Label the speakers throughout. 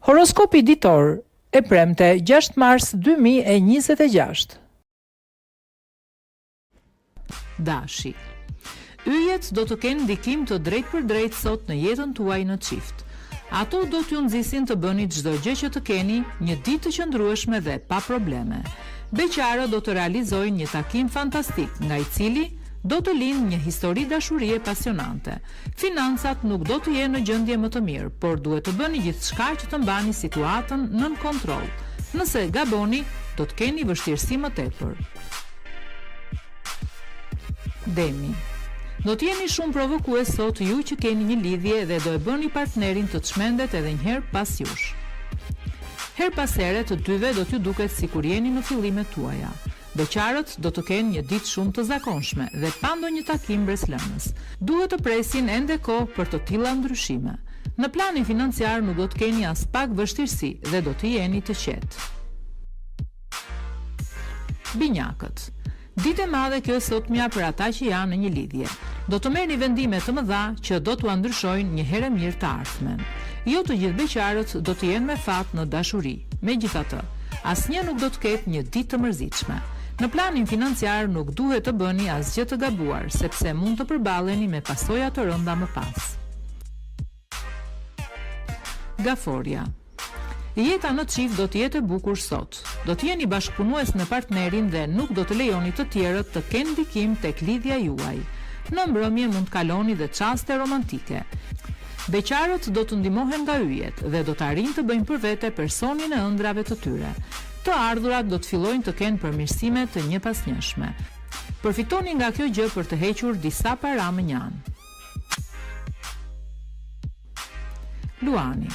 Speaker 1: Horoskopi ditor e premte 6 mars 2026. Dashi. Yjet do të kenë ndikim të drejt për drejt sot në jetën tuaj në çift. Ato do t'ju nxisin të bëni çdo gjë që të keni një ditë të qëndrueshme dhe pa probleme. Beqarët do të realizojnë një takim fantastik, nga i cili do të lindë një histori dashurie pasionante. Financat nuk do të jenë në gjendje më të mirë, por duhet të bëni gjithçka që të mbani situatën nën kontroll. Nëse gaboni, do të keni vështirësi më tepër. Demi. Do të jeni shumë provokues sot ju që keni një lidhje dhe do e bëni partnerin të çmendet edhe një herë pas jush. Her pas here të dyve do t'ju duket sikur jeni në fillimet tuaja. Beqarët do të kenë një ditë shumë të zakonshme dhe pa ndonjë takim breslënës. Duhet të presin ende kohë për të tilla ndryshime. Në planin financiar nuk do të keni as pak vështirësi dhe do të jeni të qetë. Binjakët. Ditë e madhe kjo sotmja për ata që janë në një lidhje. Do të merrni vendime të mëdha që do t'u ndryshojnë një herë mirë të ardhmen. Jo të gjithë beqarët do të jenë me fat në dashuri. Megjithatë, asnjë nuk do të ketë një ditë të mërzitshme. Në planin financiar nuk duhet të bëni asgjë të gabuar, sepse mund të përballeni me pasoja të rënda më pas. Gaforia. Jeta në çift do të jetë e bukur sot. Do të jeni bashkëpunues me partnerin dhe nuk do të lejoni të tjerët të kenë ndikim tek lidhja juaj. Në mbrëmje mund të kaloni dhe çaste romantike. Beqarët do të ndihmohen nga yjet dhe do të arrijnë të bëjnë për vete personin e ëndrave të tyre. Të ardhurat do të fillojnë të kenë përmirësime të njëpasnjëshme. Përfitoni nga kjo gjë për të hequr disa para më njanë. Luani.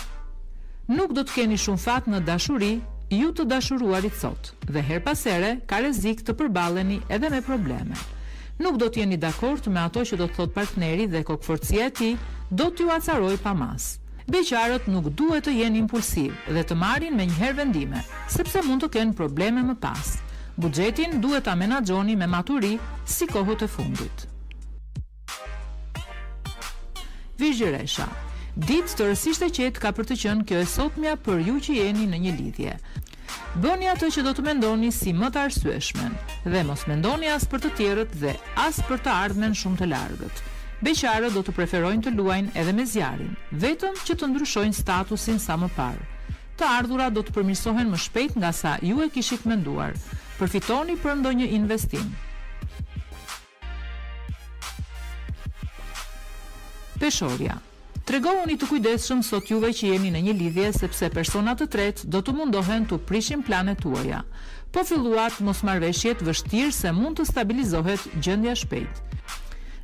Speaker 1: Nuk do të keni shumë fat në dashuri ju të dashuruarit sot, dhe her pas here ka rrezik të përballeni edhe me probleme. Nuk do të jeni dakord me ato që do të thot partneri dhe kokforcia e tij do t'ju acaroj pa mas. Beqarët nuk duhet të jenë impulsiv dhe të marrin me njëherë vendime, sepse mund të kenë probleme më pas. Buxhetin duhet ta menaxhoni me maturi si kohët e fundit. Vizhëresha. Ditë të rësisht e qetë ka për të qenë kjo e sotmja për ju që jeni në një lidhje. Bëni atë që do të mendoni si më të arsyeshmen dhe mos mendoni as për të tjerët dhe as për të ardhmen shumë të largët. Beqarët do të preferojnë të luajnë edhe me zjarin, vetëm që të ndryshojnë statusin sa më parë. Të ardhurat do të përmirësohen më shpejt nga sa ju e kishit menduar. Përfitoni për ndonjë investim. Peshorja. Tregohuni të kujdesshëm sot juve që jeni në një lidhje, sepse personat të tretë do të mundohen të prishin planet tuaja. Po filluat mosmarrveshjet vështirë se mund të stabilizohet gjendja shpejt.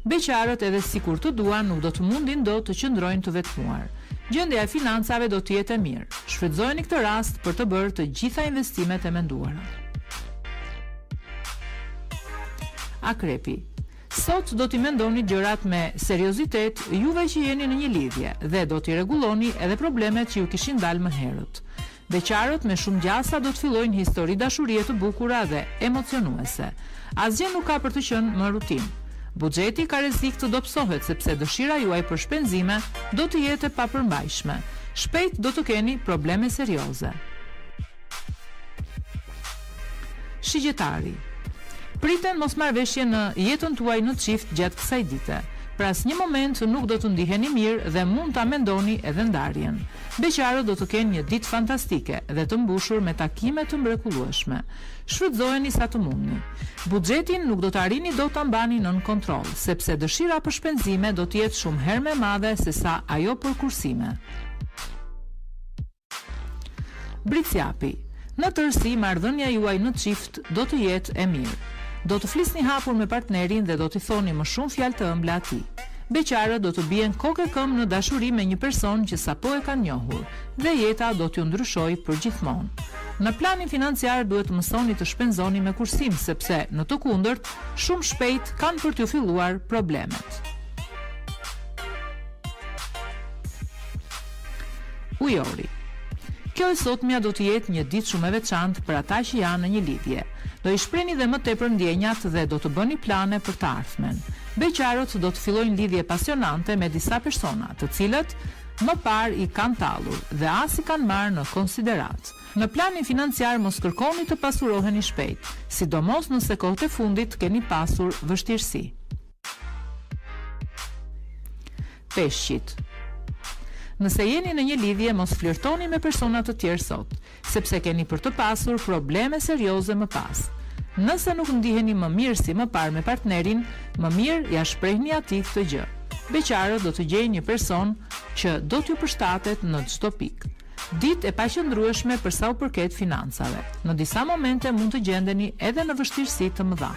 Speaker 1: Beqarët edhe sikur të duan nuk do të mundin dot të qëndrojnë të vetmuar. Gjendja e financave do të jetë e mirë. Shfrytëzojeni këtë rast për të bërë të gjitha investimet e menduara. Akrepi. Sot do t'i mendoni gjërat me seriozitet juve që jeni në një lidhje dhe do t'i rregulloni edhe problemet që ju kishin dalë më herët. Beqarët me shumë gjasa do të fillojnë histori dashurie të bukura dhe emocionuese. Asgjë nuk ka për të qenë më rutinë. Buxheti ka rrezik të dobësohet sepse dëshira juaj për shpenzime do të jetë e papërmbajtshme. Shpejt do të keni probleme serioze. Shigjetari. Priten mosmarrveshje në jetën tuaj në çift gjatë kësaj dite. Pra asnjë moment nuk do të ndiheni mirë dhe mund ta mendoni edhe ndarjen. Beqarët do të kenë një ditë fantastike dhe të mbushur me takime të mrekullueshme. Shfrytëzojeni sa të mundni. Buxhetin nuk do të arrini dot ta mbani nën kontroll, sepse dëshira për shpenzime do të jetë shumë herë më e madhe se sa ajo për kursime. Bricjapi. Në tërësi marrëdhënia juaj në çift do të jetë e mirë. Do të flisni hapur me partnerin dhe do t'i thoni më shumë fjalë të ëmbla atij. Beqarët do të bien kokë e këmbë në dashuri me një person që sapo e kanë njohur dhe jeta do t'ju ndryshojë përgjithmonë. Në planin financiar duhet të mësoni të shpenzoni me kursim, sepse në të kundërt shumë shpejt kanë për t'ju filluar problemet. Ujori. Kjo e sotmja do të jetë një ditë shumë e veçantë për ata që janë në një lidhje. Do i shprehni dhe më tepër ndjenjat dhe do të bëni plane për të ardhmen. Beqarët do të fillojnë lidhje pasionante me disa persona, të cilët më parë i kanë tallur dhe as i kanë marrë në konsiderat. Në planin financiar mos kërkoni të pasuroheni shpejt, sidomos nëse kohët e fundit keni pasur vështirësi. Peshqit. Nëse jeni në një lidhje, mos flirtoni me persona të tjerë sot, sepse keni për të pasur probleme serioze më pas. Nëse nuk ndiheni më mirë si më parë me partnerin, më mirë ja shprehni atij këtë gjë. Beqarët do të gjejnë një person që do t'ju përshtatet në çdo pikë. Ditë e paqëndrueshme për sa u përket financave. Në disa momente mund të gjendeni edhe në vështirësi të mëdha.